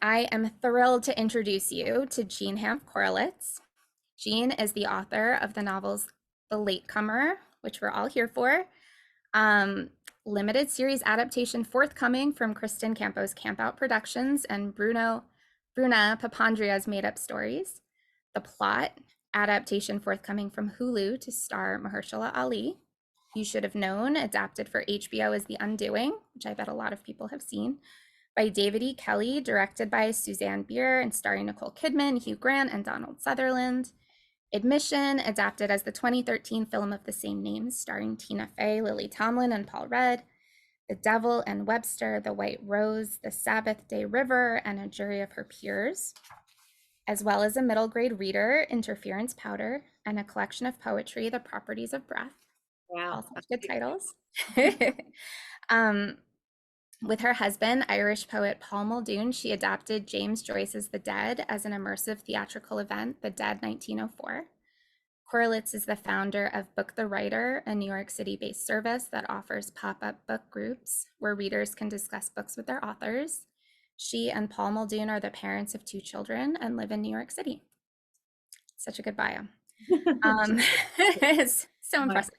I am thrilled to introduce you to Jean Hanff Korelitz. Jean is the author of the novels The Latecomer, which we're all here for, um, limited series adaptation forthcoming from Kristen Campo's Campout Productions, and Bruna Papandrea's Made Up Stories. The Plot adaptation forthcoming from Hulu to star Mahershala Ali. You Should Have Known, adapted for HBO as The Undoing, which I bet a lot of people have seen, by David E. Kelley, directed by Susanne Bier and starring Nicole Kidman, Hugh Grant, and Donald Sutherland. Admission, adapted as the 2013 film of the same name, starring Tina Fey, Tomlin and Paul Rudd. The Devil and Webster, The White Rose, The Sabbathday River, and A Jury of Her Peers, as well as a middle grade reader, Interference Powder, and a collection of poetry, The Properties of Breath. Wow. All such good titles. With her husband, Irish poet Paul Muldoon, she adapted James Joyce's The Dead as an immersive theatrical event, The Dead 1904. Korelitz is the founder of Book the Writer, a New York City-based service that offers pop-up book groups where readers can discuss books with their authors. She and Paul Muldoon are the parents of 2 children and live in New York City. Such a good bio. It's so impressive.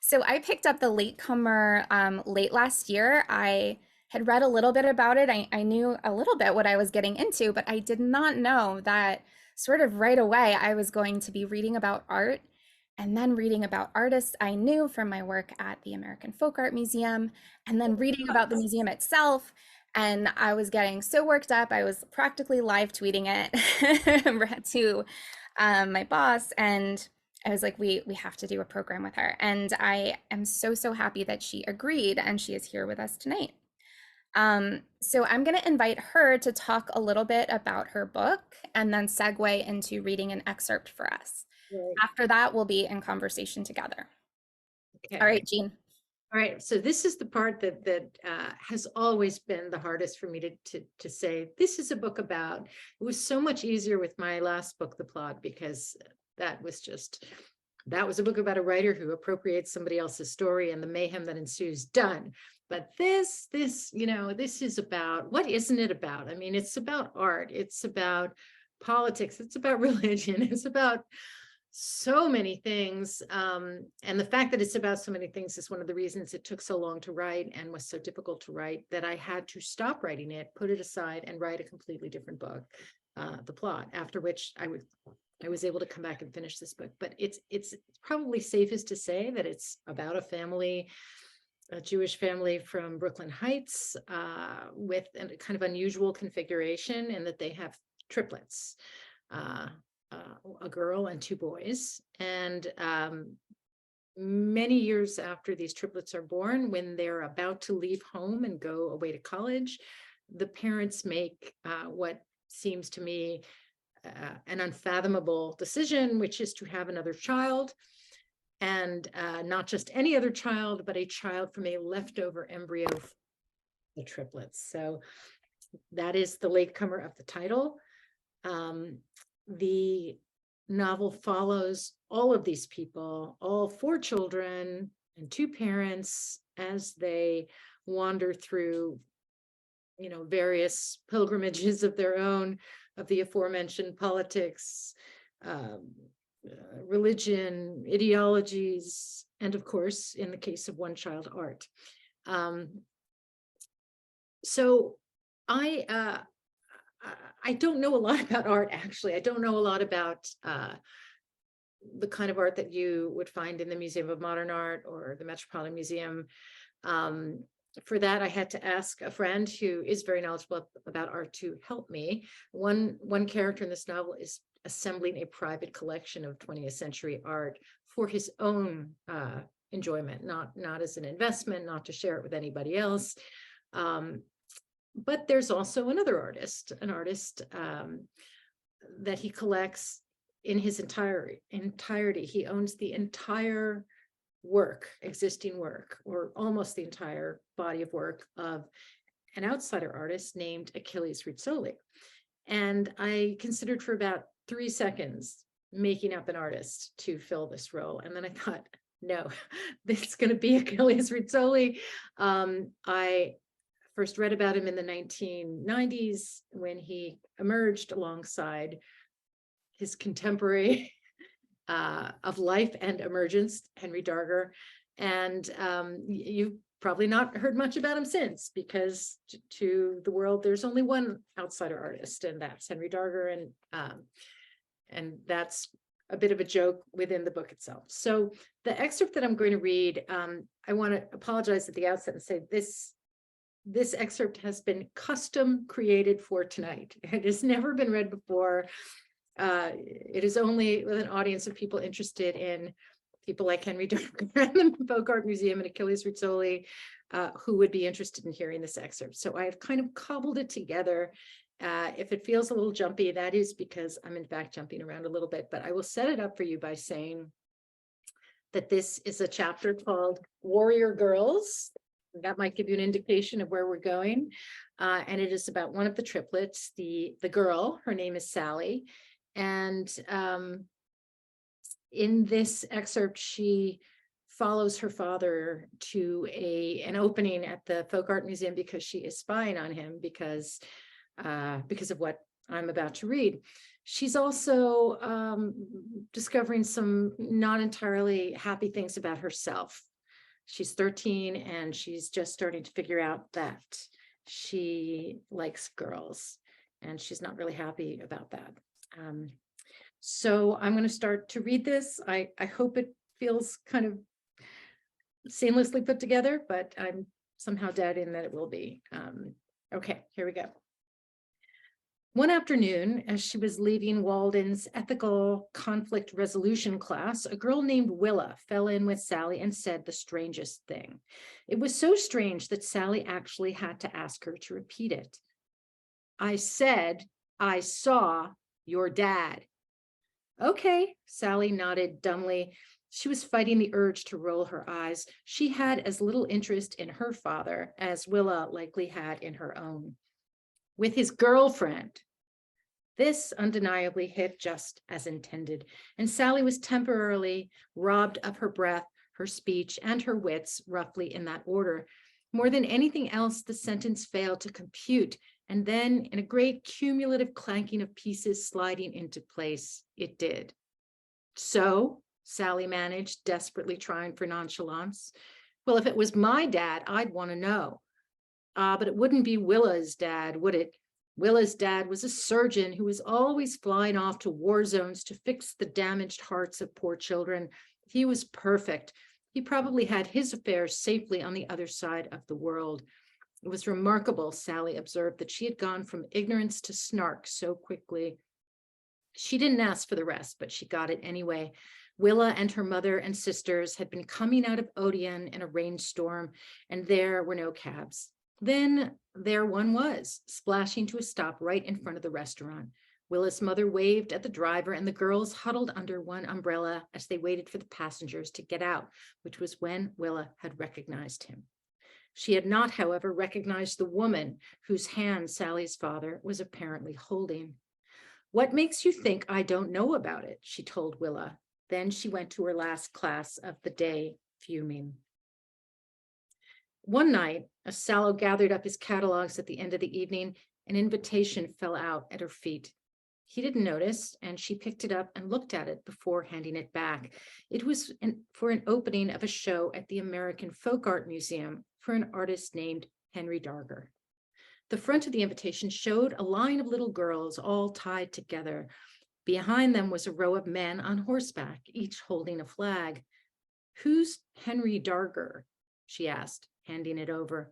So I picked up The Latecomer late last year. I had read a little bit about it. I knew a little bit what I was getting into, but I did not know that sort of right away I was going to be reading about art and then reading about artists I knew from my work at the American Folk Art Museum, and then reading about the museum itself. And I was getting so worked up, I was practically live tweeting it to my boss, and I was like, we have to do a program with her. And I am so happy that she agreed, and she is here with us tonight. So I'm going to invite her to talk a little bit about her book and then segue into reading an excerpt for us. Right. After that, we'll be in conversation together. Okay. All right, Jean. All right. So this is the part that has always been the hardest for me to say. This is a book about. It was so much easier with my last book, The Plot, because that was a book about a writer who appropriates somebody else's story and the mayhem that ensues. Done. But this is about, what isn't it about? I mean, it's about art. It's about politics. It's about religion. It's about so many things. And the fact that it's about so many things is one of the reasons it took so long to write and was so difficult to write, that I had to stop writing it, put it aside, and write a completely different book, The Plot, after which I was able to come back and finish this book. But it's probably safest to say that it's about a Jewish family from Brooklyn Heights, with a kind of unusual configuration in that they have triplets, a girl and 2 boys. And many years after these triplets are born, when they're about to leave home and go away to college, the parents make what seems to me an unfathomable decision, which is to have another child. And not just any other child, but a child from a leftover embryo, the triplets. So that is the latecomer of the title. The novel follows all of these people, all 4 children and 2 parents, as they wander through, various pilgrimages of their own, of the aforementioned politics, religion, ideologies, and of course, in the case of one child, art. So I don't know a lot about art, actually. I don't know a lot about the kind of art that you would find in the Museum of Modern Art or the Metropolitan Museum. For that, I had to ask a friend who is very knowledgeable about art to help me. One character in this novel is assembling a private collection of 20th century art for his own enjoyment, not as an investment, not to share it with anybody else. But there's also another artist, that he collects in his entirety. He owns the entire existing work, or almost the entire body of work of an outsider artist named Achilles Rizzoli. And I considered for about 3 seconds making up an artist to fill this role. And then I thought, no, this is going to be Achilles Rizzoli. first read about him in the 1990s when he emerged alongside his contemporary of life and emergence, Henry Darger. And you've probably not heard much about him since, because to the world, there's only one outsider artist, and that's Henry Darger. And that's a bit of a joke within the book itself. So the excerpt that I'm going to read, I want to apologize at the outset and say this excerpt has been custom created for tonight. It has never been read before. It is only with an audience of people interested in people like Henry Darger and the Folk Art Museum and Achilles Rizzoli, who would be interested in hearing this excerpt. So I've kind of cobbled it together. If it feels a little jumpy, that is because I'm in fact jumping around a little bit, but I will set it up for you by saying that this is a chapter called Warrior Girls. That might give you an indication of where we're going. And it is about one of the triplets, the girl. Her name is Sally. And in this excerpt, she follows her father to an opening at the Folk Art Museum because she is spying on him because of what I'm about to read. She's also discovering some not entirely happy things about herself. She's 13 and she's just starting to figure out that she likes girls, and she's not really happy about that. So I'm going to start to read this. I hope it feels kind of seamlessly put together, but I'm somehow doubting that it will be. Okay, here we go. One afternoon, as she was leaving Walden's ethical conflict resolution class, a girl named Willa fell in with Sally and said the strangest thing. It was so strange that Sally actually had to ask her to repeat it. I said, I saw your dad. Okay, Sally nodded dumbly. She was fighting the urge to roll her eyes. She had as little interest in her father as Willa likely had in her own. With his girlfriend. This undeniably hit just as intended, and Sally was temporarily robbed of her breath, her speech, and her wits, roughly in that order. More than anything else, the sentence failed to compute, and then, in a great cumulative clanking of pieces sliding into place, it did. So, Sally managed, desperately trying for nonchalance. Well, if it was my dad, I'd want to know. But it wouldn't be Willa's dad, would it? Willa's dad was a surgeon who was always flying off to war zones to fix the damaged hearts of poor children. He was perfect. He probably had his affairs safely on the other side of the world. It was remarkable, Sally observed, that she had gone from ignorance to snark so quickly. She didn't ask for the rest, but she got it anyway. Willa and her mother and sisters had been coming out of Odeon in a rainstorm, and there were no cabs. Then there one was, splashing to a stop right in front of the restaurant. Willa's mother waved at the driver, and the girls huddled under one umbrella as they waited for the passengers to get out, which was when Willa had recognized him. She had not, however, recognized the woman whose hand Sally's father was apparently holding. What makes you think I don't know about it? She told Willa. Then she went to her last class of the day, fuming. One night, as Sallow gathered up his catalogs at the end of the evening, an invitation fell out at her feet. He didn't notice, and she picked it up and looked at it before handing it back. It was for an opening of a show at the American Folk Art Museum for an artist named Henry Darger. The front of the invitation showed a line of little girls all tied together. Behind them was a row of men on horseback, each holding a flag. Who's Henry Darger? She asked, handing it over.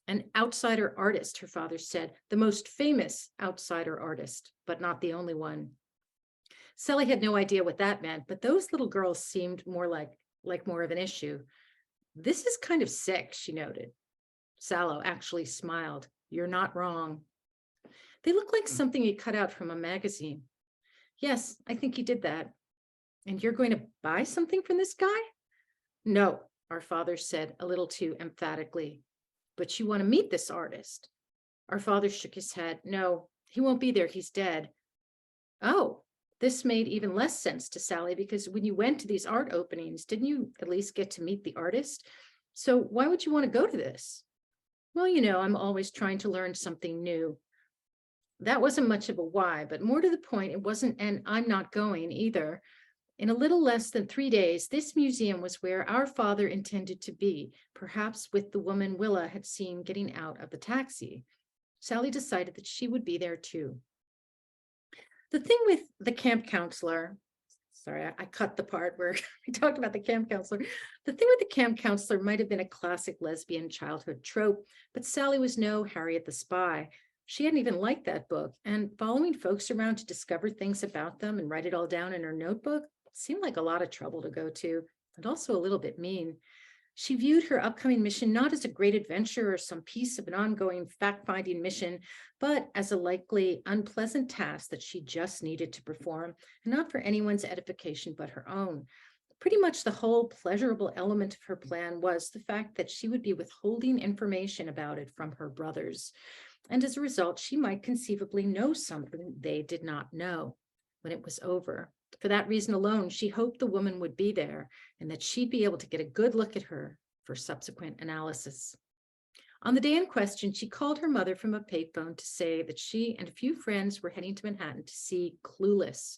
An outsider artist, her father said, the most famous outsider artist, but not the only one. Sally had no idea what that meant, but those little girls seemed more like more of an issue. This is kind of sick, she noted. Sallow actually smiled. You're not wrong. They look like something he cut out from a magazine. Yes, I think he did that. And you're going to buy something from this guy? No, our father said a little too emphatically. But you want to meet this artist? Our father shook his head. No, he won't be there. He's dead. Oh, this made even less sense to Sally, because when you went to these art openings, didn't you at least get to meet the artist? So why would you want to go to this? Well, I'm always trying to learn something new. That wasn't much of a why, but more to the point, it wasn't an I'm not going either. In a little less than 3 days, this museum was where our father intended to be, perhaps with the woman Willa had seen getting out of the taxi. Sally decided that she would be there too. The thing with the camp counselor, sorry, I cut the part where we talked about the camp counselor. The thing with the camp counselor might have been a classic lesbian childhood trope, but Sally was no Harriet the Spy. She hadn't even liked that book, and following folks around to discover things about them and write it all down in her notebook seemed like a lot of trouble to go to, and also a little bit mean. She viewed her upcoming mission not as a great adventure or some piece of an ongoing fact-finding mission, but as a likely unpleasant task that she just needed to perform, and not for anyone's edification but her own. Pretty much the whole pleasurable element of her plan was the fact that she would be withholding information about it from her brothers. And as a result, she might conceivably know something they did not know when it was over. For that reason alone, she hoped the woman would be there and that she'd be able to get a good look at her for subsequent analysis. On the day in question, she called her mother from a payphone to say that she and a few friends were heading to Manhattan to see Clueless,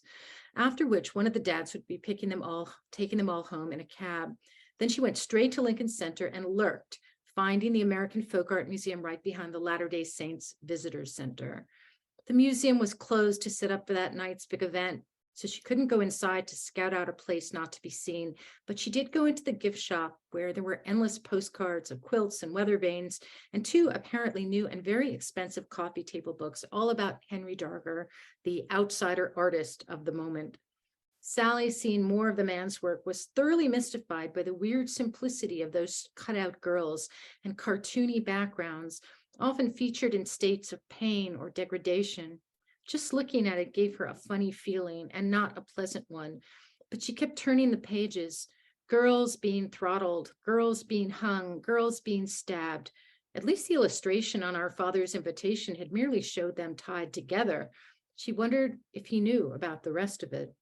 after which one of the dads would be taking them all home in a cab. Then she went straight to Lincoln Center and lurked, finding the American Folk Art Museum right behind the Latter-day Saints Visitor Center. The museum was closed to set up for that night's big event, so she couldn't go inside to scout out a place not to be seen, but she did go into the gift shop where there were endless postcards of quilts and weather vanes and two apparently new and very expensive coffee table books all about Henry Darger, the outsider artist of the moment. Sally, seeing more of the man's work, was thoroughly mystified by the weird simplicity of those cutout girls and cartoony backgrounds, often featured in states of pain or degradation. Just looking at it gave her a funny feeling and not a pleasant one, but she kept turning the pages. Girls being throttled, girls being hung, girls being stabbed. At least the illustration on our father's invitation had merely showed them tied together. She wondered if he knew about the rest of it.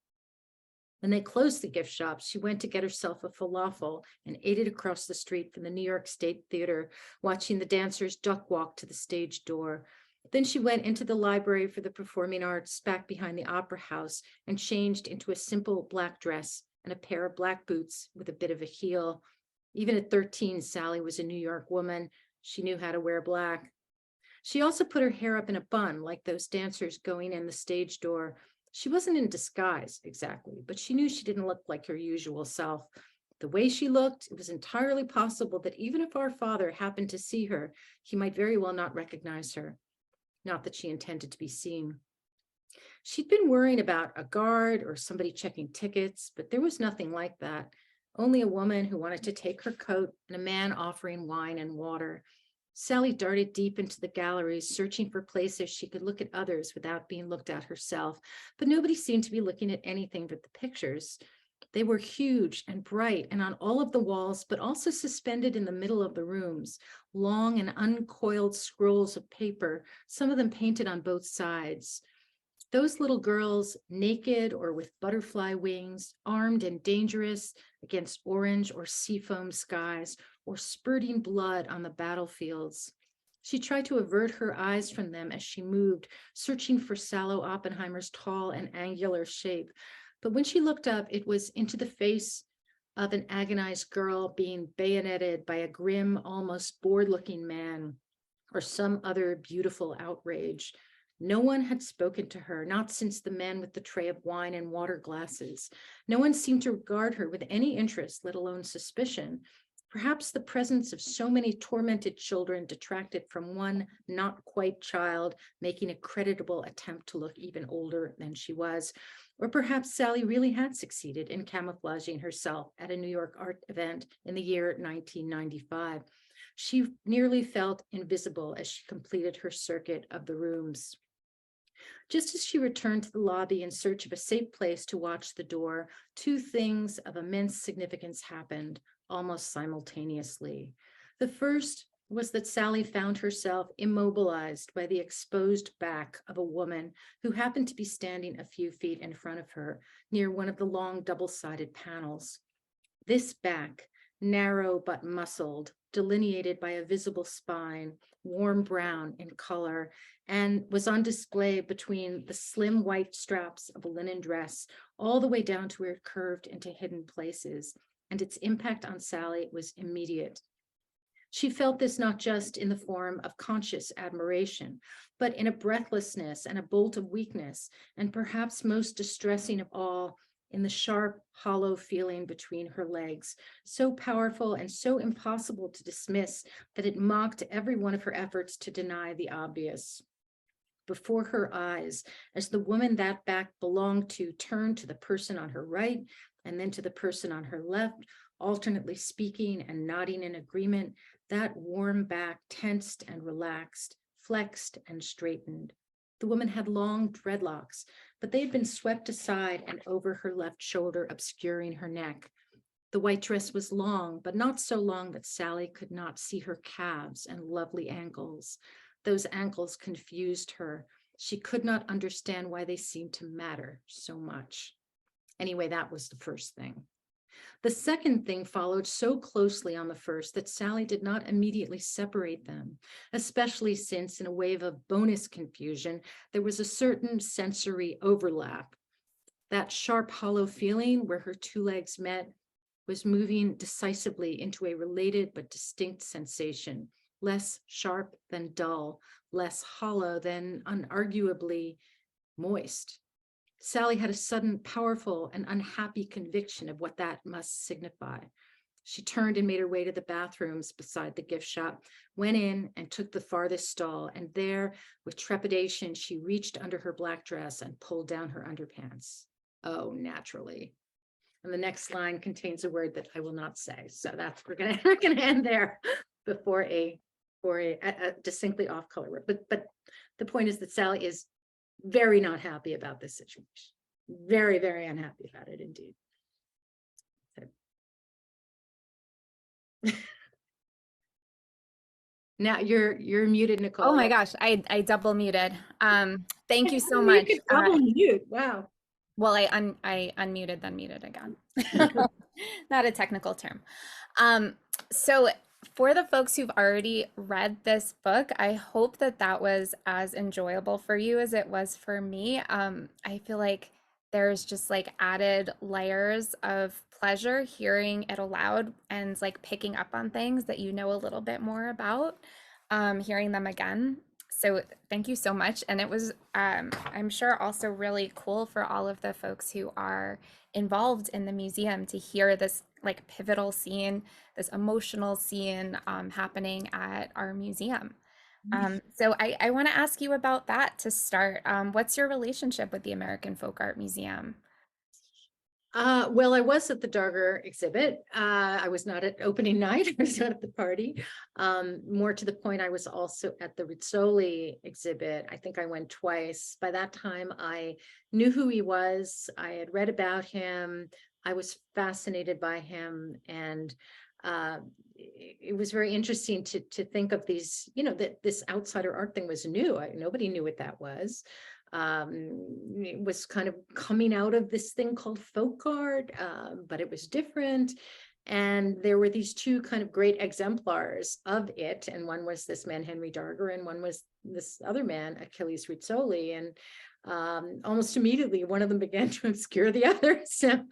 When they closed the gift shop, she went to get herself a falafel and ate it across the street from the New York State Theater, watching the dancers duck walk to the stage door. Then she went into the library for the performing arts back behind the opera house and changed into a simple black dress and a pair of black boots with a bit of a heel. Even at 13, Sally was a New York woman. She knew how to wear black. She also put her hair up in a bun like those dancers going in the stage door. She wasn't in disguise exactly, but she knew she didn't look like her usual self. The way she looked, it was entirely possible that even if our father happened to see her, he might very well not recognize her. Not that she intended to be seen. She'd been worrying about a guard or somebody checking tickets, but there was nothing like that. Only a woman who wanted to take her coat and a man offering wine and water. Sally darted deep into the galleries, searching for places she could look at others without being looked at herself, but nobody seemed to be looking at anything but the pictures. They were huge and bright and on all of the walls, but also suspended in the middle of the rooms, long and uncoiled scrolls of paper, some of them painted on both sides. Those little girls, naked or with butterfly wings, armed and dangerous against orange or seafoam skies, or spurting blood on the battlefields. She tried to avert her eyes from them as she moved, searching for Sallow Oppenheimer's tall and angular shape. But when she looked up, it was into the face of an agonized girl being bayoneted by a grim, almost bored-looking man, or some other beautiful outrage. No one had spoken to her, not since the man with the tray of wine and water glasses. No one seemed to regard her with any interest, let alone suspicion. Perhaps the presence of so many tormented children detracted from one not quite child making a creditable attempt to look even older than she was. Or perhaps Sally really had succeeded in camouflaging herself at a New York art event in the year 1995. She nearly felt invisible as she completed her circuit of the rooms. Just as she returned to the lobby in search of a safe place to watch the door, two things of immense significance happened almost simultaneously. The first was that Sally found herself immobilized by the exposed back of a woman who happened to be standing a few feet in front of her near one of the long double-sided panels. This back, narrow but muscled, delineated by a visible spine, warm brown in color, and was on display between the slim white straps of a linen dress, all the way down to where it curved into hidden places, and its impact on Sally was immediate. She felt this not just in the form of conscious admiration, but in a breathlessness and a bolt of weakness, and perhaps most distressing of all, in the sharp, hollow feeling between her legs, so powerful and so impossible to dismiss that it mocked every one of her efforts to deny the obvious. Before her eyes, as the woman that back belonged to turned to the person on her right and then to the person on her left, alternately speaking and nodding in agreement, that warm back tensed and relaxed, flexed and straightened. The woman had long dreadlocks, but they had been swept aside and over her left shoulder, obscuring her neck. The white dress was long, but not so long that Sally could not see her calves and lovely ankles. Those ankles confused her. She could not understand why they seemed to matter so much. Anyway, that was the first thing. The second thing followed so closely on the first that Sally did not immediately separate them, especially since in a wave of bonus confusion, there was a certain sensory overlap. That sharp, hollow feeling where her two legs met was moving decisively into a related but distinct sensation, less sharp than dull, less hollow than unarguably moist. Sally had a sudden, powerful, and unhappy conviction of what that must signify. She turned and made her way to the bathrooms beside the gift shop, went in and took the farthest stall, and there, with trepidation, she reached under her black dress and pulled down her underpants. Oh, naturally. And the next line contains a word that I will not say. So that's we're gonna end there before a distinctly off color word. But the point is that Sally is very not happy about this situation. Very, very unhappy about it indeed. So. Now you're muted, Nicole. Oh my gosh, I double muted. Thank you so You much. could double mute. Wow. Well, I unmuted, then muted again. Not a technical term. So for the folks who've already read this book, I hope that that was as enjoyable for you as it was for me. I feel like there's just like added layers of pleasure hearing it aloud and like picking up on things that you know a little bit more about, hearing them again. So thank you so much. And it was, I'm sure, also really cool for all of the folks who are involved in the museum to hear this like pivotal scene, this emotional scene happening at our museum. So I want to ask you about that to start. What's your relationship with the American Folk Art Museum? Well, I was at the Darger exhibit. I was not at opening night. I was not at the party. More to the point, I was also at the Rizzoli exhibit. I think I went twice. By that time, I knew who he was. I had read about him. I was fascinated by him. And it was very interesting to think of these, that this outsider art thing was new. Nobody knew what that was. It was kind of coming out of this thing called folk art, but it was different. And there were these two kind of great exemplars of it. And one was this man, Henry Darger, and one was this other man, Achilles Rizzoli. And almost immediately, one of them began to obscure the other. So,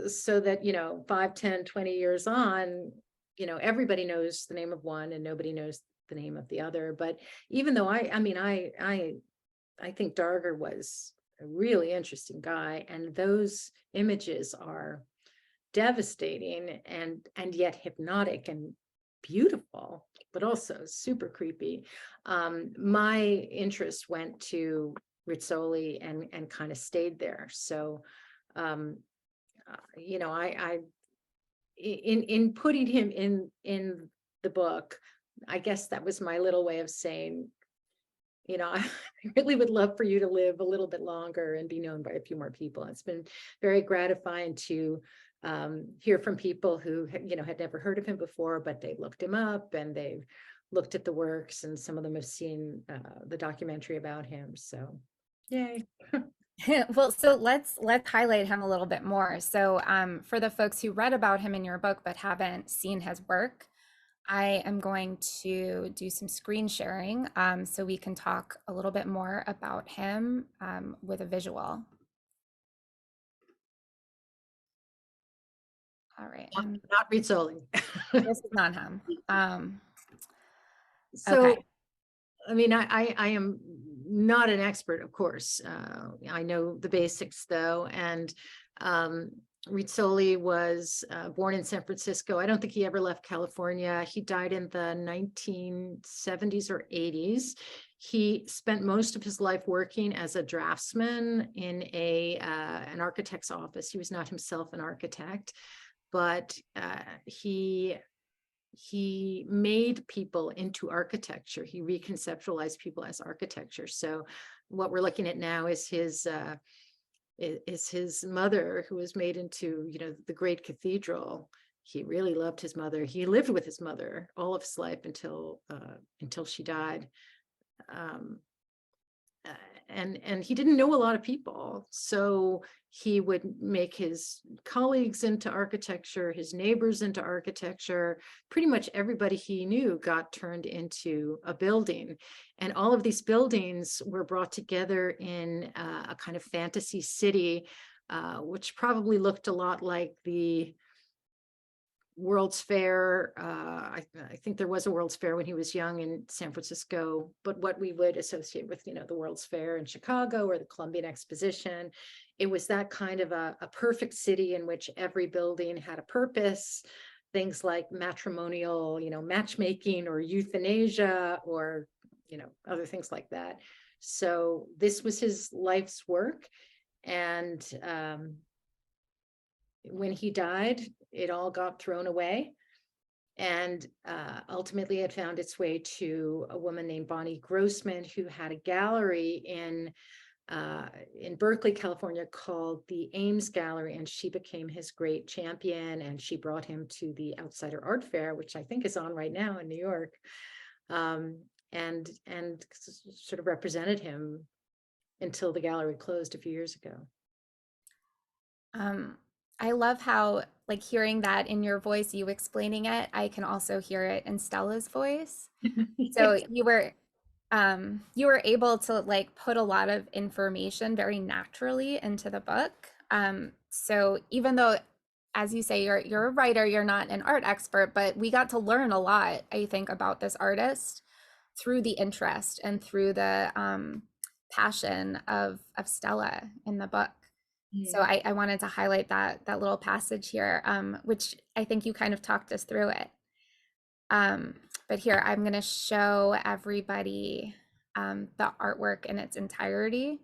so that, 5, 10, 20 years on, everybody knows the name of one and nobody knows the name of the other. But even though I think Darger was a really interesting guy, and those images are devastating and yet hypnotic and beautiful, but also super creepy. My interest went to Rizzoli and kind of stayed there. So I in putting him in the book, I guess that was my little way of saying, I really would love for you to live a little bit longer and be known by a few more people. It's been very gratifying to hear from people who, had never heard of him before, but they looked him up and they've looked at the works, and some of them have seen the documentary about him. So, yay. Well, so let's highlight him a little bit more. So, for the folks who read about him in your book but haven't seen his work, I am going to do some screen sharing, so we can talk a little bit more about him, with a visual. All right, Not Rizzoli. this is not him. So, Okay. I mean, I am not an expert, of course. I know the basics though, and Rizzoli was born in San Francisco. I don't think he ever left California. He died in the 1970s or 80s. He spent most of his life working as a draftsman in an architect's office. He was not himself an architect, but he made people into architecture. He reconceptualized people as architecture. So what we're looking at now is his mother, who was made into, you know, the great cathedral. He really loved his mother. He lived with his mother all of his life until she died. Um, and he didn't know a lot of people, so he would make his colleagues into architecture, his neighbors into architecture. Pretty much everybody he knew got turned into a building, and all of these buildings were brought together in a kind of fantasy city, which probably looked a lot like the World's Fair. I think there was a World's Fair when he was young in San Francisco, but what we would associate with, you know, the World's Fair in Chicago or the Columbian Exposition. It was that kind of a perfect city in which every building had a purpose. Things like matrimonial, you know, matchmaking or euthanasia or, you know, other things like that. So this was his life's work. And when he died, it all got thrown away. And ultimately it found its way to a woman named Bonnie Grossman, who had a gallery in Berkeley, California, called the Ames Gallery, and she became his great champion, and she brought him to the Outsider Art Fair, which I think is on right now in New York, and sort of represented him until the gallery closed a few years ago. I love how, like, hearing that in your voice, you explaining it, I can also hear it in Stella's voice. So you were able to like put a lot of information very naturally into the book. So even though, as you say, you're a writer, you're not an art expert, but we got to learn a lot, I think, about this artist through the interest and through the passion of Stella in the book. So I wanted to highlight that little passage here, which I think you kind of talked us through it. But here, I'm going to show everybody the artwork in its entirety.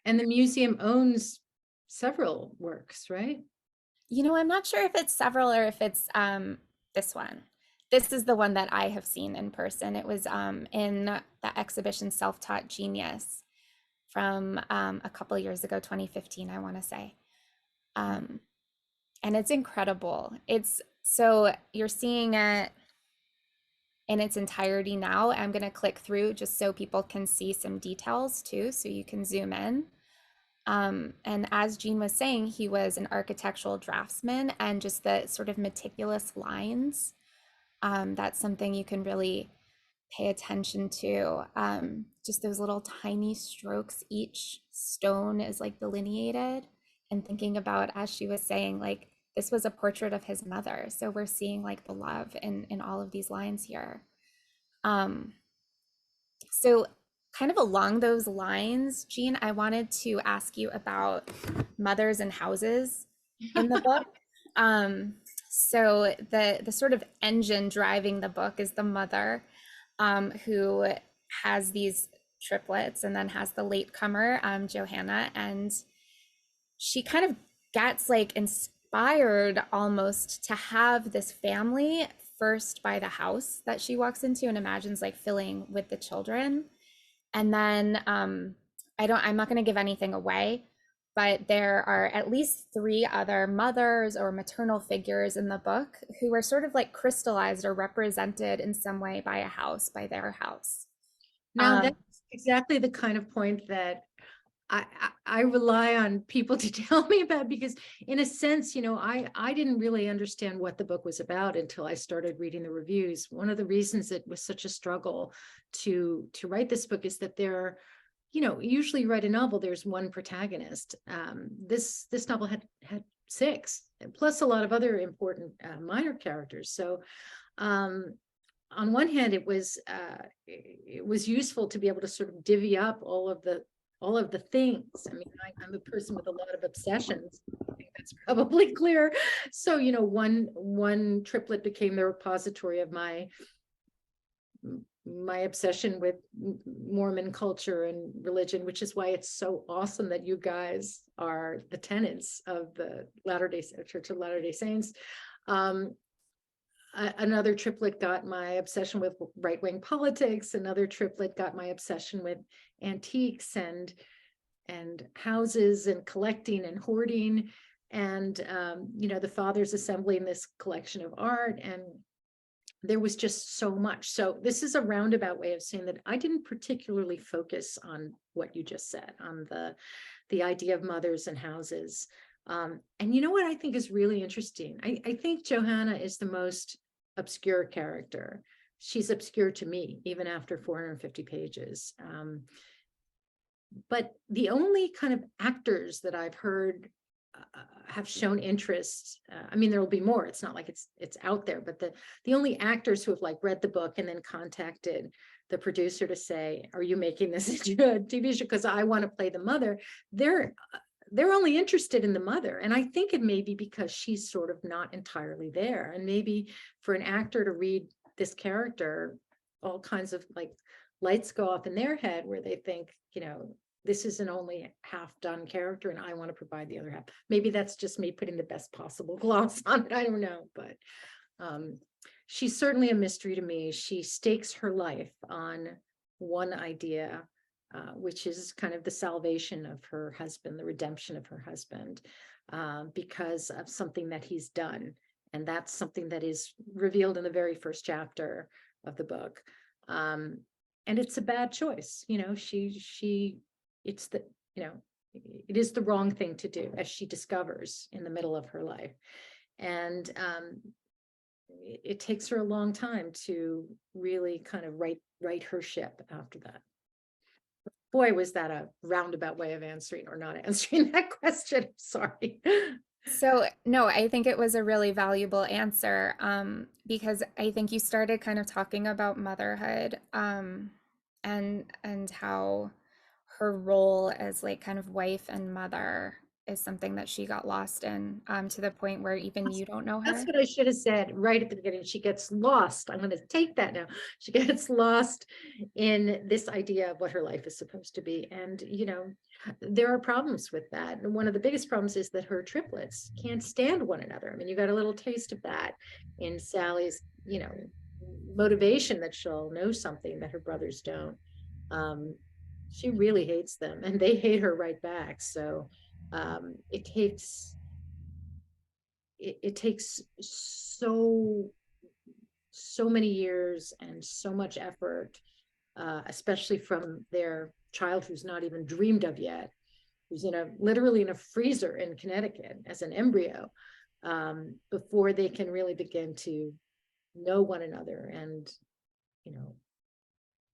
And the museum owns several works, right? You know, I'm not sure if it's several or if it's this one. This is the one that I have seen in person. It was in the exhibition Self-Taught Genius from a couple of years ago, 2015, I want to say. And it's incredible. So you're seeing it in its entirety now. I'm going to click through just so people can see some details too, so you can zoom in. And as Jean was saying, he was an architectural draftsman, and just the sort of meticulous lines, that's something you can really pay attention to. Just those little tiny strokes, each stone is like delineated, and thinking about, as she was saying, like this was a portrait of his mother. So we're seeing like the love in all of these lines here. So kind of along those lines, Jean, I wanted to ask you about mothers and houses in the book. So the sort of engine driving the book is the mother, who has these triplets and then has the latecomer, Johanna, and she kind of gets like inspired almost to have this family first by the house that she walks into and imagines like filling with the children. And then I'm not going to give anything away, but there are at least 3 other mothers or maternal figures in the book who are sort of like crystallized or represented in some way by a house, by their house. Now exactly the kind of point that I rely on people to tell me about, because in a sense, I didn't really understand what the book was about until I started reading the reviews. One of the reasons it was such a struggle to write this book is that usually you write a novel, there's one protagonist. This novel had six, plus a lot of other important minor characters. So on one hand, it was useful to be able to sort of divvy up all of the things. I mean, I'm a person with a lot of obsessions. I think that's probably clear. So, one triplet became the repository of my obsession with Mormon culture and religion, which is why it's so awesome that you guys are the tenants of the Church of Latter-day Saints. Another triplet got my obsession with right-wing politics. Another triplet got my obsession with antiques and houses and collecting and hoarding. And, the father's assembling this collection of art, and there was just so much. So this is a roundabout way of saying that I didn't particularly focus on what you just said, on the idea of mothers and houses. And you know what I think is really interesting? I think Johanna is the most obscure character. She's obscure to me, even after 450 pages. But the only kind of actors that I've heard have shown interest, I mean, there will be more. It's not like it's out there, but the only actors who have read the book and then contacted the producer to say, are you making this into a TV show? Because I want to play the mother. They're only interested in the mother. And I think it may be because she's sort of not entirely there. And maybe for an actor to read this character, all kinds of lights go off in their head where they think, this is an only half done character and I want to provide the other half. Maybe that's just me putting the best possible gloss on it. I don't know, but she's certainly a mystery to me. She stakes her life on one idea, which is kind of the salvation of her husband, the redemption of her husband, because of something that he's done. And that's something that is revealed in the very first chapter of the book. And it's a bad choice. It is the wrong thing to do, as she discovers in the middle of her life. And it takes her a long time to really kind of right her ship after that. Boy, was that a roundabout way of answering or not answering that question. Sorry. So, no, I think it was a really valuable answer, because I think you started kind of talking about motherhood, and how her role as kind of wife and mother is something that she got lost in, to the point where even you don't know That's her. what I should have said right at the beginning. She gets lost. I'm going to take that now. She gets lost in this idea of what her life is supposed to be. And, there are problems with that. And one of the biggest problems is that her triplets can't stand one another. I mean, you got a little taste of that in Sally's, motivation that she'll know something that her brothers don't. She really hates them and they hate her right back. So it takes so many years and so much effort, especially from their child who's not even dreamed of yet, who's literally in a freezer in Connecticut as an embryo, before they can really begin to know one another and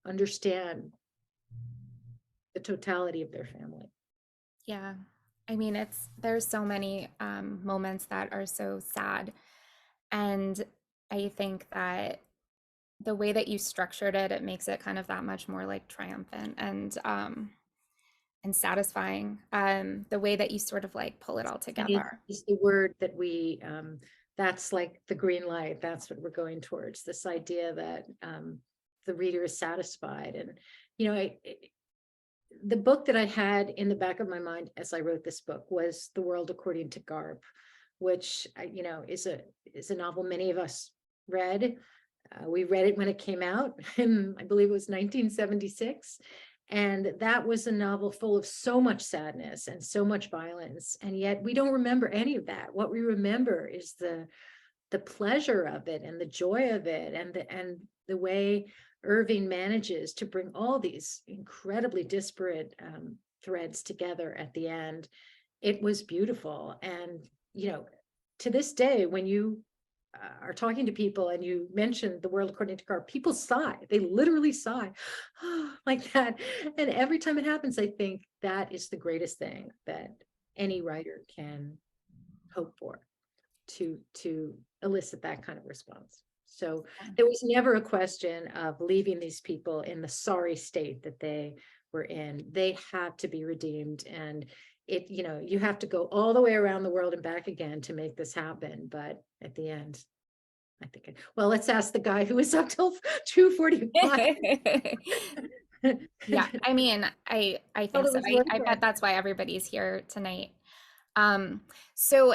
understand the totality of their family. Yeah. I mean, there's so many moments that are so sad. And I think that the way that you structured it, it makes it kind of that much more triumphant and satisfying. The way that you sort of pull it all together. It's the word that that's like the green light. That's what we're going towards, this idea that the reader is satisfied. And, the book that I had in the back of my mind as I wrote this book was The World According to Garp, which, is a novel many of us read. We read it when it came out, and I believe it was 1976. And that was a novel full of so much sadness and so much violence. And yet we don't remember any of that. What we remember is the the pleasure of it and the joy of it, and the way Irving manages to bring all these incredibly disparate threads together at the end. It was beautiful. And, to this day, when you are talking to people and you mention The World According to Carr, people sigh. They literally sigh like that. And every time it happens, I think that is the greatest thing that any writer can hope for, to elicit that kind of response. So there was never a question of leaving these people in the sorry state that they were in. They had to be redeemed, and you have to go all the way around the world and back again to make this happen. But at the end, I think, well, let's ask the guy who was up till 2:45. Yeah, I mean, I think so. I bet that's why everybody's here tonight. So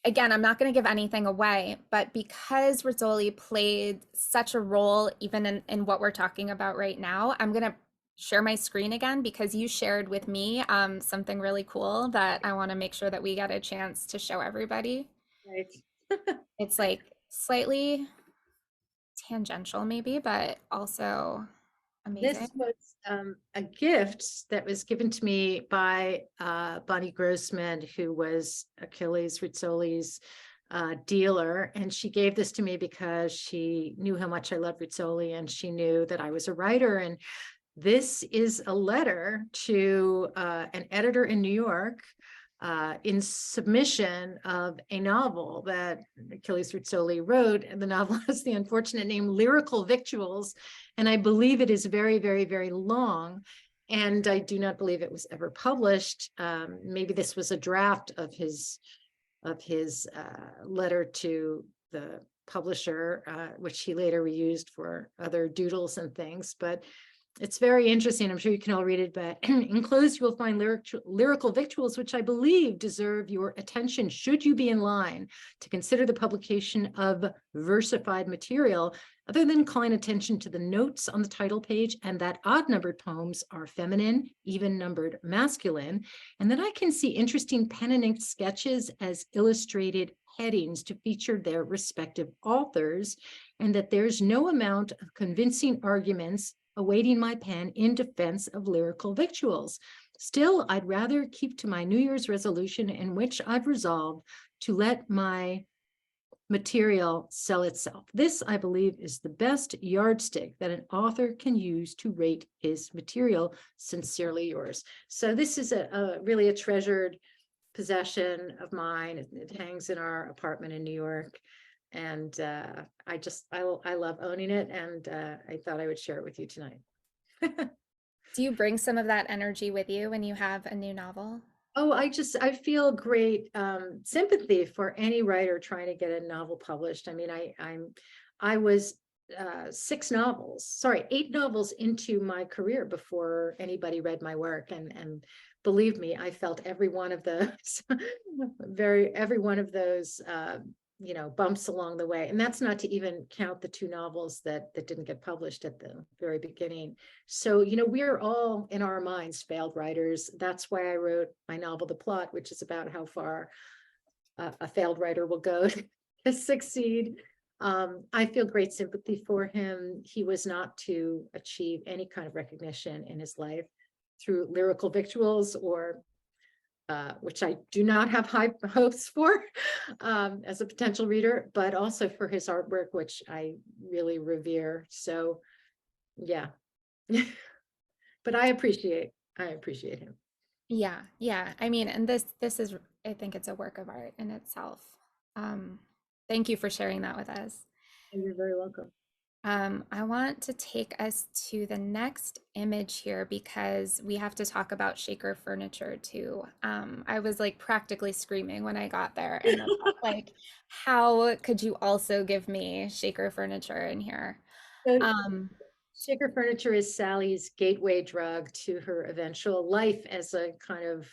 again, I'm not going to give anything away, but because Rizzoli played such a role even in what we're talking about right now, I'm going to share my screen again because you shared with me something really cool that I want to make sure that we get a chance to show everybody. Right. It's like slightly tangential maybe, but also amazing. This was a gift that was given to me by Bonnie Grossman, who was Achilles Rizzoli's dealer. And she gave this to me because she knew how much I loved Rizzoli, and she knew that I was a writer. And this is a letter to an editor in New York in submission of a novel that Achilles Rizzoli wrote. And the novel has the unfortunate name Lyrical Victuals. And I believe it is very, very, very long. And I do not believe it was ever published. Maybe this was a draft of his letter to the publisher, which he later reused for other doodles and things. But it's very interesting. I'm sure you can all read it, but enclosed you will find lyrical victuals, which I believe deserve your attention should you be in line to consider the publication of versified material, other than calling attention to the notes on the title page and that odd-numbered poems are feminine, even-numbered masculine, and that I can see interesting pen and ink sketches as illustrated headings to feature their respective authors, and that there's no amount of convincing arguments awaiting my pen in defense of lyrical victuals. Still, I'd rather keep to my New Year's resolution, in which I've resolved to let my material sell itself. This, I believe, is the best yardstick that an author can use to rate his material. Sincerely yours. So this is really a treasured possession of mine. It hangs in our apartment in New York. And I love owning it, and I thought I would share it with you tonight. Do you bring some of that energy with you when you have a new novel? Oh, I feel great sympathy for any writer trying to get a novel published. I mean, I was 8 novels into my career before anybody read my work, and believe me, I felt every one of those, every one of those bumps along the way. And that's not to even count the 2 novels that didn't get published at the very beginning. So, we're all in our minds failed writers. That's why I wrote my novel, The Plot, which is about how far a failed writer will go to succeed. I feel great sympathy for him. He was not to achieve any kind of recognition in his life through lyrical victuals, or which I do not have high hopes for as a potential reader, but also for his artwork, which I really revere. So, yeah. But I appreciate him. Yeah. I mean, and this is, I think it's a work of art in itself. Thank you for sharing that with us. You're very welcome. I want to take us to the next image here because we have to talk about Shaker furniture too. I was like practically screaming when I got there, and like, how could you also give me Shaker furniture in here? So, Um, Shaker furniture is Sally's gateway drug to her eventual life as a kind of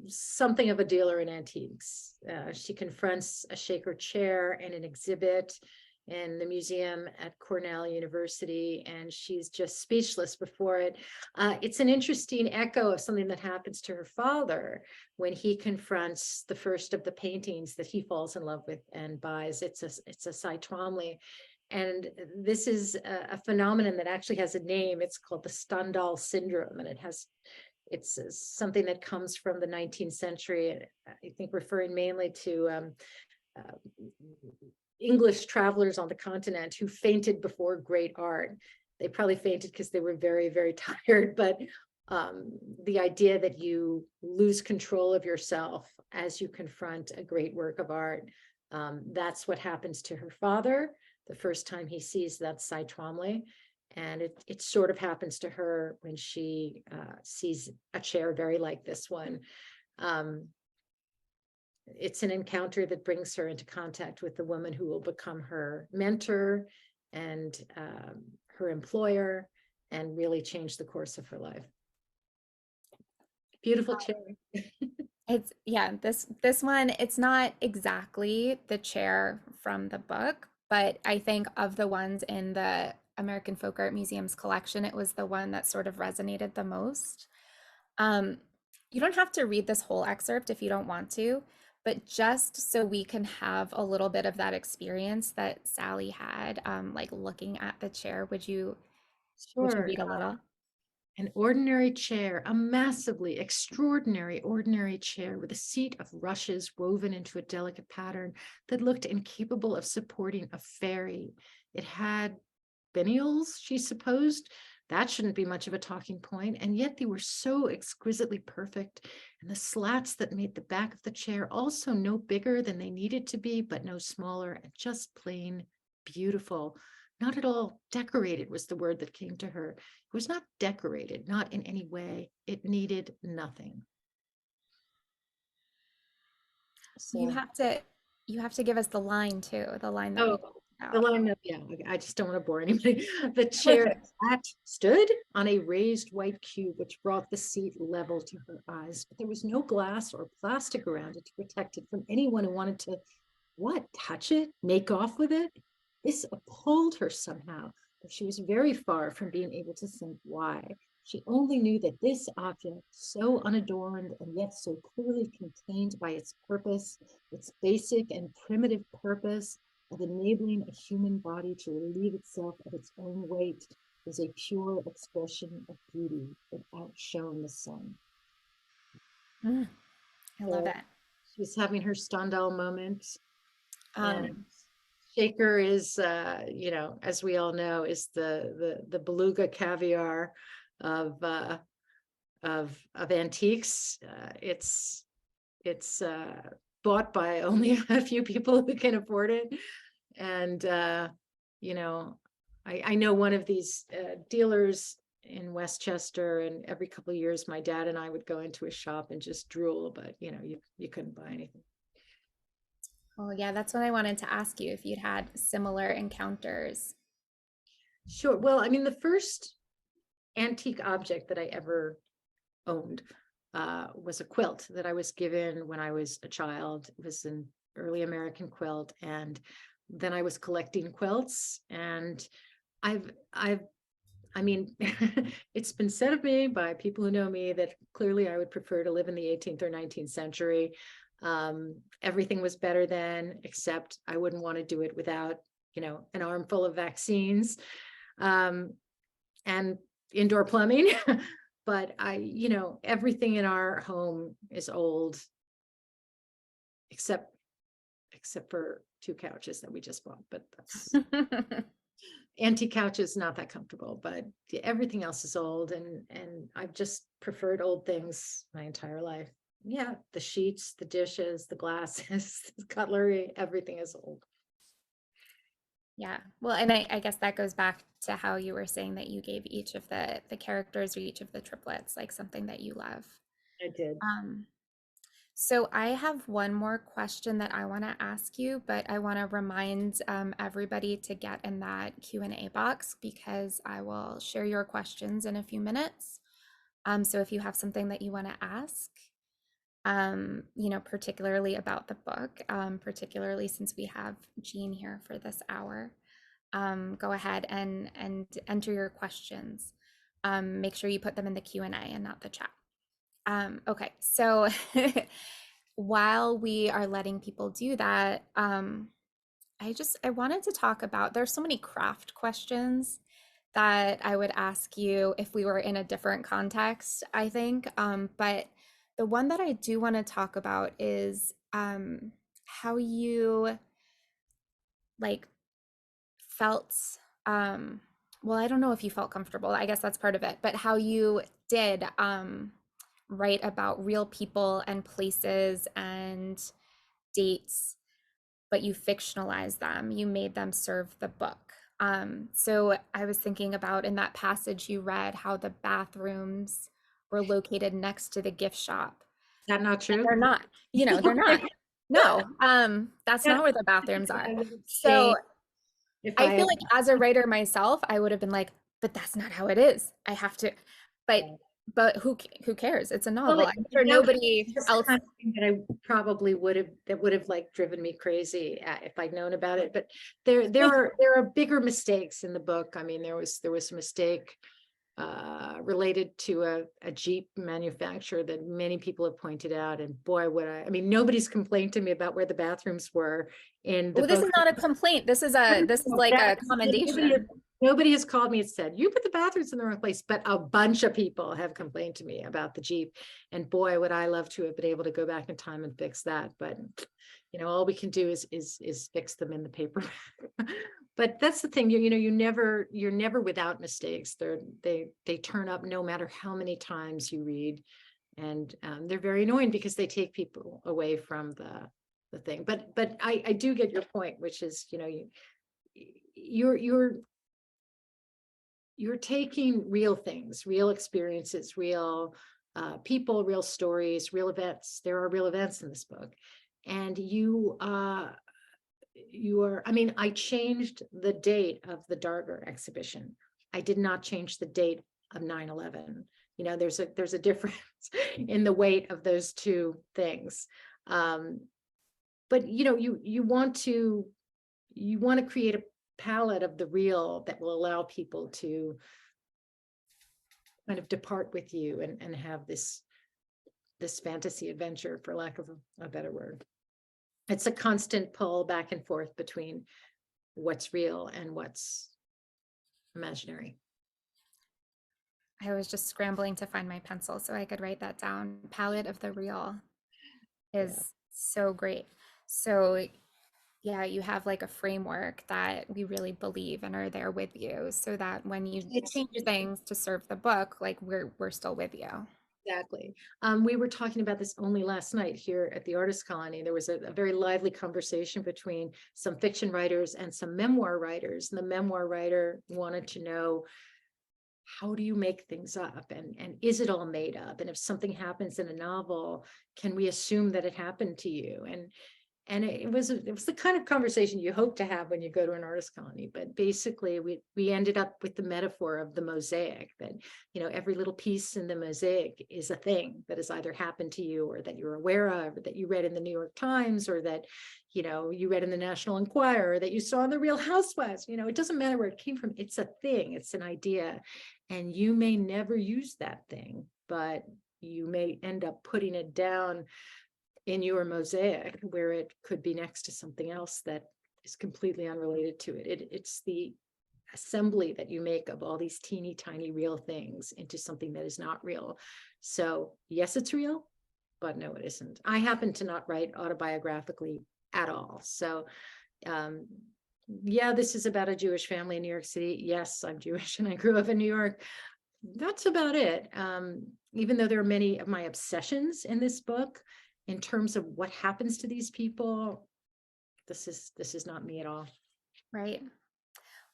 something of a dealer in antiques. She confronts a Shaker chair in an exhibit in the museum at Cornell University, and she's just speechless before it. It's an interesting echo of something that happens to her father when he confronts the first of the paintings that he falls in love with and buys. It's a Cy Twombly. And this is a phenomenon that actually has a name. It's called the Stendhal syndrome, and it's something that comes from the 19th century. I think referring mainly to English travelers on the continent who fainted before great art. They probably fainted because they were very, very tired, but the idea that you lose control of yourself as you confront a great work of art, that's what happens to her father the first time he sees that Cy Twombly. And it sort of happens to her when she sees a chair very like this one. It's an encounter that brings her into contact with the woman who will become her mentor and her employer, and really change the course of her life. Beautiful chair. It's this one, it's not exactly the chair from the book, but I think of the ones in the American Folk Art Museum's collection, it was the one that sort of resonated the most. Um, you don't have to read this whole excerpt if you don't want to, but just so we can have a little bit of that experience that Sally had, like looking at the chair, would you Sure. read a little? An ordinary chair, a massively extraordinary ordinary chair with a seat of rushes woven into a delicate pattern that looked incapable of supporting a fairy. It had finials, she supposed. That shouldn't be much of a talking point, and yet they were so exquisitely perfect. And the slats that made the back of the chair also no bigger than they needed to be, but no smaller, and just plain beautiful. Not at all decorated was the word that came to her. It was not decorated, not in any way. It needed nothing. You So, have to you have to give us the line too, the line that we oh, talked the about. line, yeah, okay, I just don't want to bore anybody. The chair sat, stood on a raised white cube, which brought the seat level to her eyes. But there was no glass or plastic around it to protect it from anyone who wanted to, what, touch it, make off with it? This appalled her somehow, but she was very far from being able to think why. She only knew that this object, so unadorned and yet so clearly contained by its purpose, its basic and primitive purpose of enabling a human body to relieve itself of its own weight, was a pure expression of beauty that outshone the sun. Mm, I love So it. she was having her Stendhal moment, and Um, Shaker is, as we all know, is the beluga caviar of antiques. It's bought by only a few people who can afford it, and you know, I know one of these dealers in Westchester, and every couple of years, my dad and I would go into a shop and just drool, but you couldn't buy anything. well, yeah, that's what I wanted to ask you if you'd had similar encounters. Sure. Well, I mean, the first antique object that I ever owned was a quilt that I was given when I was a child. It was an early American quilt, and then I was collecting quilts. And I've, I mean, it's been said of me by people who know me that clearly I would prefer to live in the 18th or 19th century. Everything was better then, except I wouldn't want to do it without, an armful of vaccines. And indoor plumbing. But everything in our home is old, except for two couches that we just bought. But that's antique couches, not that comfortable. But everything else is old, and I've just preferred old things my entire life. Yeah, the sheets, the dishes, the glasses, the cutlery, everything is old. Yeah. Well, and I guess that goes back to how you were saying that you gave each of the characters or each of the triplets like something that you love. I did. Um, so I have one more question that I want to ask you, but I want to remind everybody to get in that Q&A box because I will share your questions in a few minutes. So if you have something that you want to ask, you know, particularly about the book, particularly since we have Jean here for this hour. Go ahead and enter your questions. Make sure you put them in the Q&A and not the chat. Okay, so while we are letting people do that, I wanted to talk about, there's so many craft questions that I would ask you if we were in a different context, I think. But the one that I do want to talk about is how you like felt, well, I don't know if you felt comfortable, I guess that's part of it, but how you did write about real people and places and dates, but you fictionalized them, you made them serve the book. So I was thinking about in that passage you read how the bathrooms were located next to the gift shop. Is that not And true? they're not, you know, they're not. No, that's Yeah, not where the bathrooms I are. would have So changed if I I feel had. like as a writer myself, I would have been like, but that's not how it is. I have to, but who cares? It's a Well, novel. I'm sure that nobody that's the else. kind of thing that I probably would have like driven me crazy if I'd known about it. But there are bigger mistakes in the book. I mean, there was a mistake related to a Jeep manufacturer that many people have pointed out. And boy, I mean, nobody's complained to me about where the bathrooms were in the Well, this book. is not a complaint. This is like a commendation. Nobody has called me and said, you put the bathrooms in the wrong place, but a bunch of people have complained to me about the Jeep. And boy, would I love to have been able to go back in time and fix that. But you know, all we can do is fix them in the paper. But that's the thing, you know, you're never without mistakes. They turn up no matter how many times you read. And they're very annoying because they take people away from the thing. But I do get your point, which is, you know, you're you're taking real things, real experiences, real people, real stories, real events. There are real events in this book. And you are, I mean, I changed the date of the Darger exhibition. I did not change the date of 9/11. You know, there's a difference in the weight of those two things. But you know, you want to create a palette of the real that will allow people to kind of depart with you and have this fantasy adventure, for lack of a better word. It's a constant pull back and forth between what's real and what's imaginary. I was just scrambling to find my pencil so I could write that down. Palette of the real Yeah, is so great. So yeah, you have like a framework that we really believe and are there with you so that when you it's change things to serve the book, like we're still with you. exactly. We were talking about this only last night here at the Artist Colony. There was a very lively conversation between some fiction writers and some memoir writers. And the memoir writer wanted to know, how do you make things up, and is it all made up, and if something happens in a novel, can we assume that it happened to you? And it was the kind of conversation you hope to have when you go to an artist colony. But basically we ended up with the metaphor of the mosaic, that you know, every little piece in the mosaic is a thing that has either happened to you, or that you're aware of, or that you read in the New York Times, or that you know, you read in the National Enquirer, or that you saw in the Real Housewives. You know, it doesn't matter where it came from, it's a thing, it's an idea. And you may never use that thing, but you may end up putting it down in your mosaic where it could be next to something else that is completely unrelated to it. It's the assembly that you make of all these teeny tiny real things into something that is not real. So yes, it's real, but no, it isn't. I happen to not write autobiographically at all. So yeah, this is about a Jewish family in New York City. Yes, I'm Jewish and I grew up in New York. That's about it. Even though there are many of my obsessions in this book, in terms of what happens to these people, this is not me at all. Right.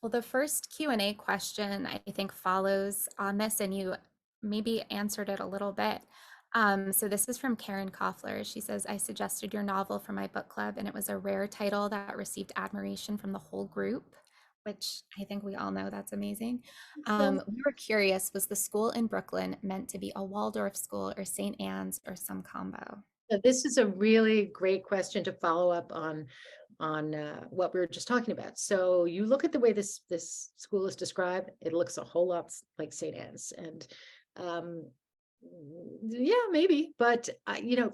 Well, the first Q&A question I think follows on this, and you maybe answered it a little bit. So this is from Karen Koffler. She says, I suggested your novel for my book club, and it was a rare title that received admiration from the whole group, which I think we all know that's amazing. We were curious, was the school in Brooklyn meant to be a Waldorf school or St. Anne's or some combo? This is a really great question to follow up on what we were just talking about. So you look at the way this school is described, it looks a whole lot like St. Anne's, and um, yeah, maybe. But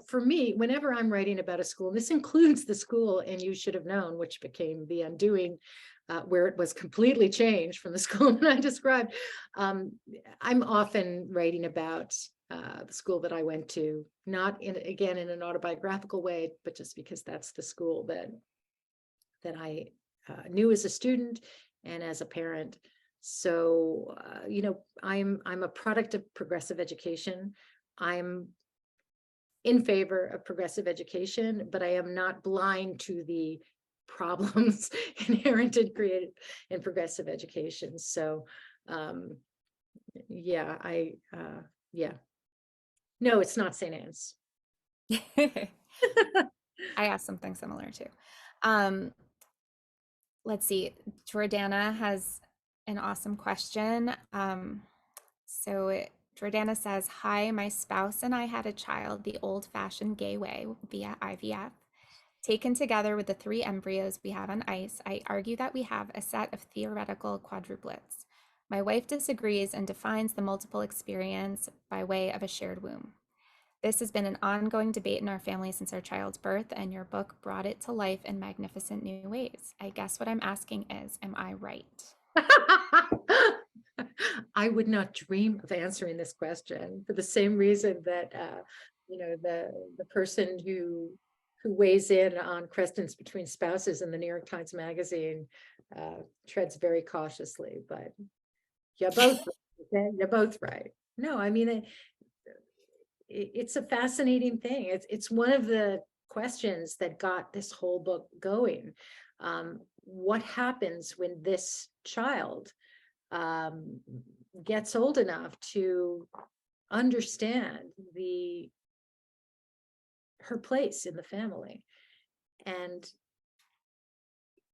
for me, whenever I'm writing about a school, this includes the school and You Should Have Known, which became The Undoing, where it was completely changed from the school that I described. I'm often writing about the school that I went to, not in an autobiographical way, but just because that's the school that I knew as a student and as a parent. So, I'm a product of progressive education. I'm in favor of progressive education, but I am not blind to the problems inherent and created in progressive education. So, yeah, yeah. No, it's not St. Anne's. I asked something similar too. Um, let's see. Jordana has an awesome question. Jordana says, "Hi, my spouse and I had a child the old-fashioned gay way via IVF. Taken together with the 3 embryos we have on ice, I argue that we have a set of theoretical quadruplets. My wife disagrees and defines the multiple experience by way of a shared womb. This has been an ongoing debate in our family since our child's birth, and your book brought it to life in magnificent new ways. I guess what I'm asking is, am I right?" I would not dream of answering this question for the same reason that the person who weighs in on questions between spouses in the New York Times Magazine treads very cautiously. But you're both okay? You're both right. No, I mean it's a fascinating thing. It's one of the questions that got this whole book going. What happens when this child um, gets old enough to understand her place in the family? And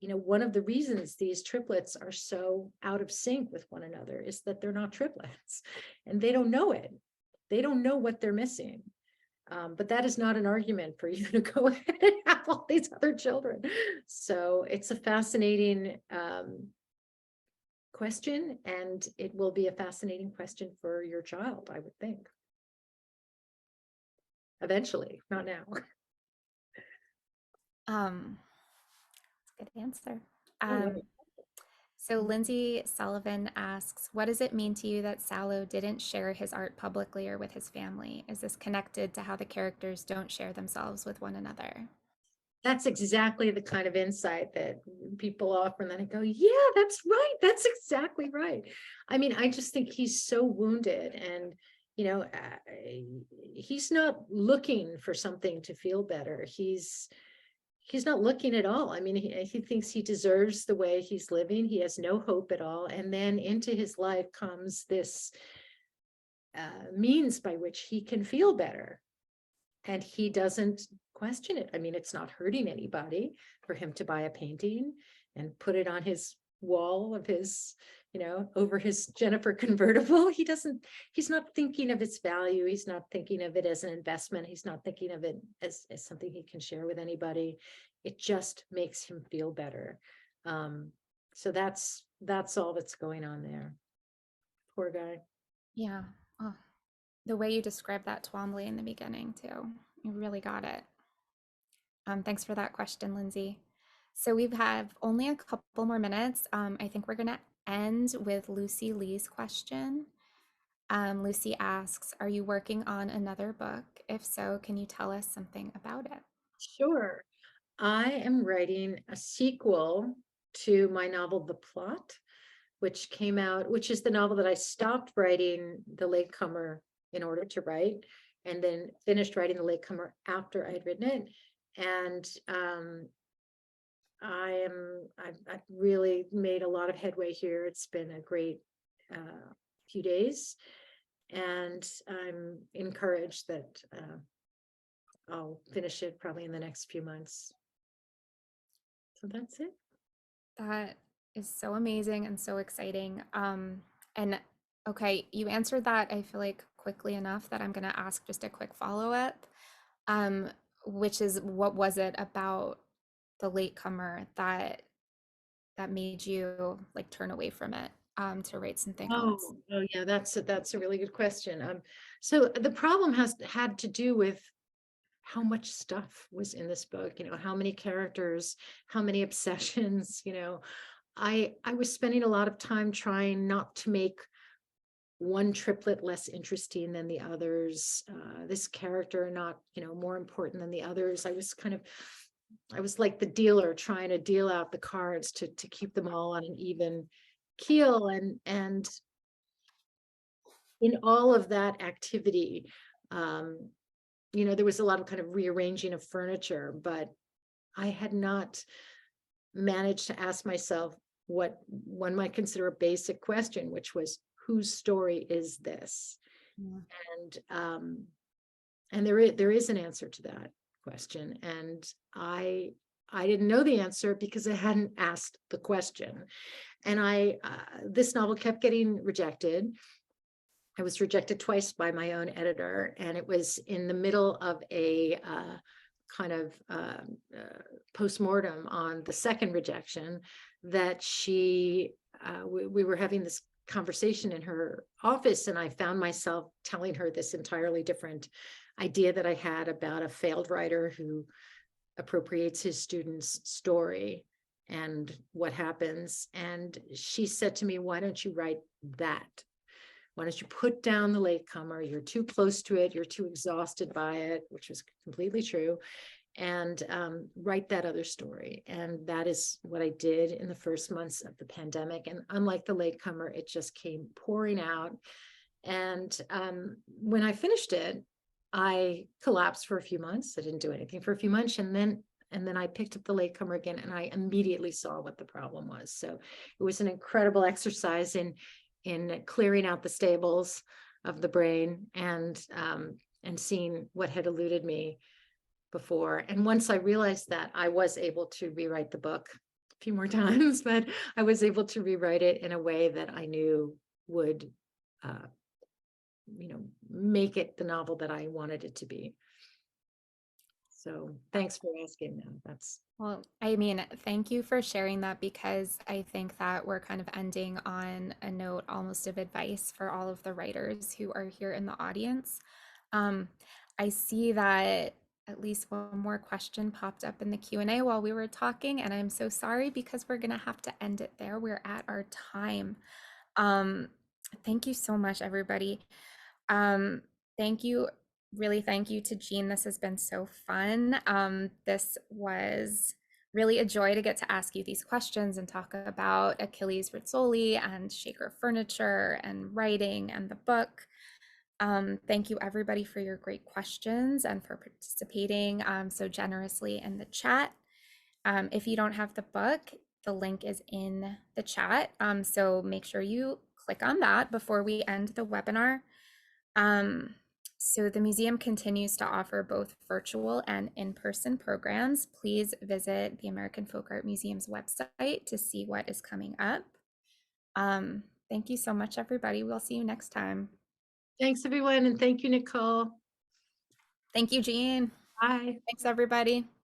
one of the reasons these triplets are so out of sync with one another is that they're not triplets, and they don't know it. They don't know what they're missing. But that is not an argument for you to go ahead and have all these other children. So it's a fascinating question, and it will be a fascinating question for your child, I would think. Eventually, not now. That's a good answer. Oh, yeah. So Lindsay Sullivan asks, what does it mean to you that Salo didn't share his art publicly or with his family? Is this connected to how the characters don't share themselves with one another? That's exactly the kind of insight that people offer, and then I go, yeah, that's right. That's exactly right. I mean, I just think he's so wounded, and he's not looking for something to feel better. He's not looking at all. I mean, he thinks he deserves the way he's living. He has no hope at all. And then into his life comes this means by which he can feel better. And he doesn't question it. I mean, it's not hurting anybody for him to buy a painting and put it on his wall of his, over his Jennifer convertible. He's not thinking of its value. He's not thinking of it as an investment. He's not thinking of it as something he can share with anybody. It just makes him feel better. So that's all that's going on there. Poor guy. Yeah. Oh, the way you described that Twombly in the beginning, too. You really got it. Thanks for that question, Lindsay. So we have only a couple more minutes. I think we're going to end with Lucy Lee's question. Lucy asks, are you working on another book? If so, can you tell us something about it? Sure. I am writing a sequel to my novel, The Plot, which came out, which is the novel that I stopped writing The Latecomer in order to write, and then finished writing The Latecomer after I had written it. And I've really made a lot of headway here. It's been a great few days, and I'm encouraged that I'll finish it probably in the next few months. So that's it. That is so amazing and so exciting. And okay, you answered that, I feel like quickly enough that I'm going to ask just a quick follow-up. Um, which is, what was it about the latecomer that made you like turn away from it to write something else? Oh yeah, that's a really good question. So the problem has had to do with how much stuff was in this book, how many characters, how many obsessions, I was spending a lot of time trying not to make one triplet less interesting than the others, this character not, more important than the others. I was like the dealer trying to deal out the cards to keep them all on an even keel. And in all of that activity, um, there was a lot of kind of rearranging of furniture, but I had not managed to ask myself what one might consider a basic question, which was, whose story is this? Yeah. And there is an answer to that question, and I didn't know the answer because I hadn't asked the question. And this novel kept getting rejected. I was rejected twice by my own editor, and it was in the middle of a kind of postmortem on the second rejection that we were having this conversation in her office, and I found myself telling her this entirely different idea that I had about a failed writer who appropriates his student's story and what happens. And she said to me, why don't you write that? Why don't you put down the latecomer? You're too close to it. You're too exhausted by it, which was completely true. And write that other story. And that is what I did in the first months of the pandemic. And unlike the latecomer, it just came pouring out. And when I finished it, I collapsed for a few months. I didn't do anything for a few months. And then I picked up the latecomer again, and I immediately saw what the problem was. So it was an incredible exercise in clearing out the stables of the brain and seeing what had eluded me before. And once I realized that, I was able to rewrite the book a few more times, but I was able to rewrite it in a way that I knew would, uh, make it the novel that I wanted it to be. So thanks for asking that. That's Well, I mean, thank you for sharing that, because I think that we're kind of ending on a note almost of advice for all of the writers who are here in the audience. Um, I see that at least one more question popped up in the Q&A while we were talking, and I'm so sorry because we're gonna have to end it there. We're at our time. Um, Thank you so much, everybody. Um, Thank you, really thank you to Jean. This has been so fun. This was really a joy to get to ask you these questions and talk about Achilles Rizzoli and Shaker Furniture and writing and the book. Thank you, everybody, for your great questions and for participating so generously in the chat. If you don't have the book, the link is in the chat. So make sure you click on that before we end the webinar. So the museum continues to offer both virtual and in-person programs. Please visit the American Folk Art Museum's website to see what is coming up. Thank you so much, everybody. We'll see you next time. Thanks, everyone. And thank you, Nicole. Thank you, Jean. Bye. Thanks, everybody.